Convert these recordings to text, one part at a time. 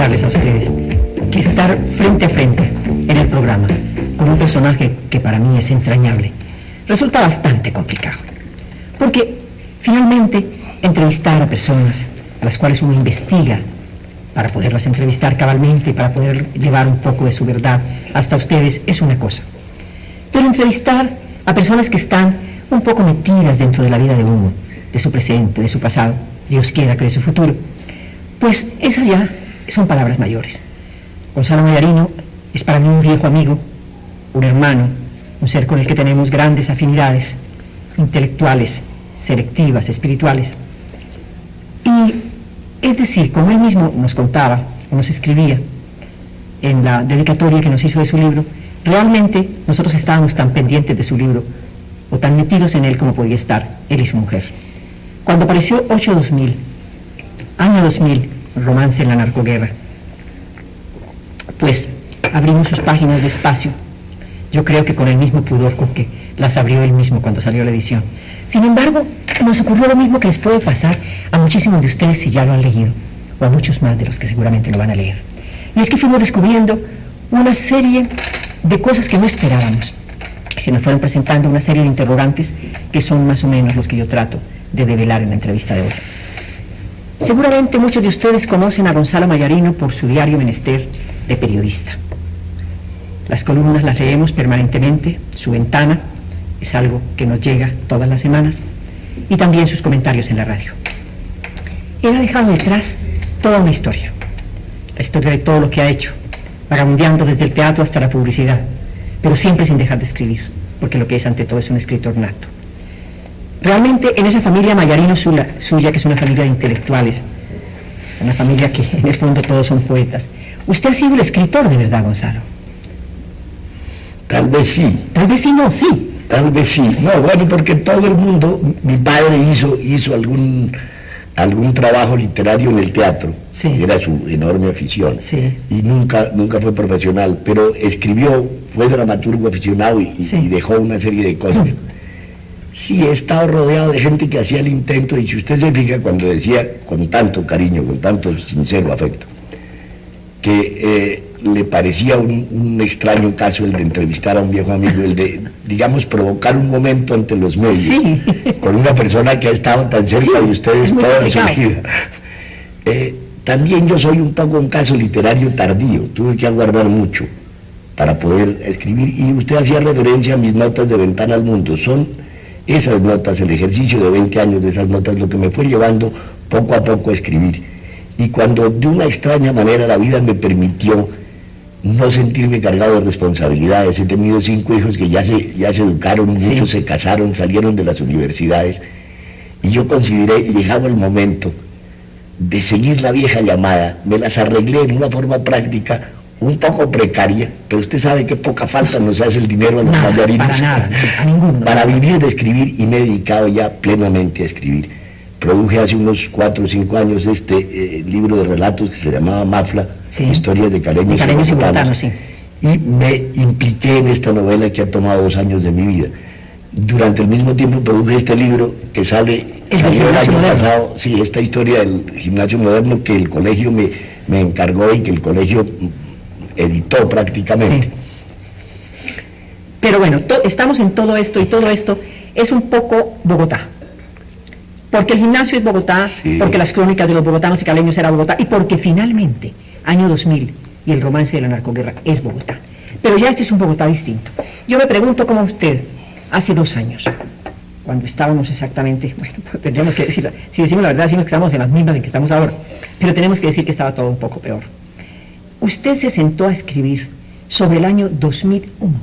confesarles a ustedes que estar frente a frente en el programa con un personaje que para mí es entrañable resulta bastante complicado. Porque finalmente entrevistar a personas a las cuales uno investiga para poderlas entrevistar cabalmente, para poder llevar un poco de su verdad hasta ustedes, es una cosa. Pero entrevistar a personas que están un poco metidas dentro de la vida de uno, de su presente, de su pasado, Dios quiera que de su futuro, pues esas ya son palabras mayores. Gonzalo Mayarino es para mí un viejo amigo, un hermano, un ser con el que tenemos grandes afinidades intelectuales, selectivas, espirituales. Y es decir, como él mismo nos contaba, o nos escribía en la dedicatoria que nos hizo de su libro, realmente nosotros estábamos tan pendientes de su libro, o tan metidos en él como podía estar él y su mujer. Cuando apareció 8-2000, año 2000, Romance en la narcoguerra, pues abrimos sus páginas despacio, yo creo que con el mismo pudor con que las abrió él mismo cuando salió la edición. Sin embargo, nos ocurrió lo mismo que les puede pasar a muchísimos de ustedes si ya lo han leído, o a muchos más de los que seguramente lo van a leer. Y es que fuimos descubriendo una serie de cosas que no esperábamos. Se nos fueron presentando una serie de interrogantes que son más o menos los que yo trato de develar en la entrevista de hoy. Seguramente muchos de ustedes conocen a Gonzalo Mayarino por su diario menester de periodista. Las columnas las leemos permanentemente, su ventana es algo que nos llega todas las semanas, y también sus comentarios en la radio. Él ha dejado detrás toda una historia, la historia de todo lo que ha hecho, vagabundeando desde el teatro hasta la publicidad, pero siempre sin dejar de escribir, porque lo que es ante todo es un escritor nato. Realmente en esa familia Mayarino suya, que es una familia de intelectuales, una familia que en el fondo todos son poetas, usted ha sido el escritor de verdad, Gonzalo. Tal vez sí. Tal vez sí, no, sí. Tal vez sí. No, bueno, porque todo el mundo, mi padre hizo algún trabajo literario en el teatro, sí. Era su enorme afición, sí. Y nunca fue profesional, pero escribió, fue dramaturgo aficionado y dejó una serie de cosas. Sí, he estado rodeado de gente que hacía el intento, y si usted se fija cuando decía con tanto cariño, con tanto sincero afecto, que le parecía un extraño caso el de entrevistar a un viejo amigo, el de, digamos, provocar un momento ante los medios, sí. Con una persona que ha estado tan cerca de ustedes toda su vida. También yo soy un poco un caso literario tardío, tuve que aguardar mucho para poder escribir, y usted hacía referencia a mis notas de Ventana al Mundo. Son esas notas, el ejercicio de 20 años de esas notas, lo que me fue llevando poco a poco a escribir. Y cuando de una extraña manera la vida me permitió no sentirme cargado de responsabilidades, he tenido 5 hijos que ya se educaron, muchos se casaron, salieron de las universidades, y yo consideré, llegado el momento de seguir la vieja llamada, me las arreglé en una forma práctica, un poco precaria, pero usted sabe que poca falta nos hace el dinero a los mayarinos. Para nada, a ninguno. Para vivir de escribir, y me he dedicado ya plenamente a escribir. Produje hace unos 4 o 5 años este libro de relatos que se llamaba Mafla, Historias de caleños y bogotanos, sí. Y me impliqué en esta novela que ha tomado 2 años de mi vida. Durante el mismo tiempo produje este libro que salió el año pasado, sí, esta historia del gimnasio moderno que el colegio me encargó y que el colegio editó prácticamente. Sí. Pero bueno, estamos en todo esto, y todo esto es un poco Bogotá. Porque el gimnasio es Bogotá, sí. Porque las crónicas de los bogotanos y caleños era Bogotá, y porque finalmente, año 2000 y el romance de la narcoguerra es Bogotá. Pero ya este es un Bogotá distinto. Yo me pregunto cómo usted, hace 2 años, cuando estábamos exactamente, bueno, tendríamos que decir, si decimos la verdad, decimos que estamos en las mismas en que estamos ahora, pero tenemos que decir que estaba todo un poco peor. Usted se sentó a escribir sobre el año 2001.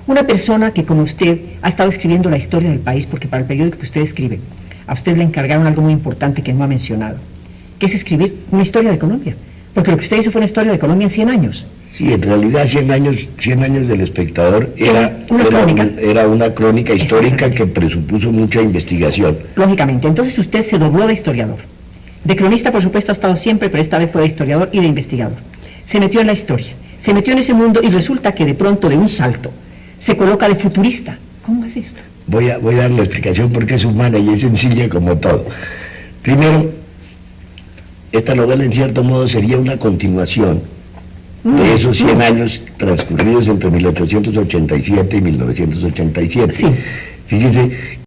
Una persona que, como usted, ha estado escribiendo la historia del país, porque para el periódico que usted escribe, a usted le encargaron algo muy importante que no ha mencionado, que es escribir una historia de Colombia, porque lo que usted hizo fue una historia de Colombia en 100 años. Sí, en realidad 100 años del Espectador era una crónica histórica que presupuso mucha investigación. Lógicamente, entonces usted se dobló de historiador. De cronista, por supuesto, ha estado siempre, pero esta vez fue de historiador y de investigador. Se metió en la historia, se metió en ese mundo, y resulta que de pronto, de un salto, se coloca de futurista. ¿Cómo es esto? Voy a dar la explicación porque es humana y es sencilla como todo. Primero, esta novela en cierto modo sería una continuación de esos 100 años transcurridos entre 1887 y 1987. Sí. Fíjese,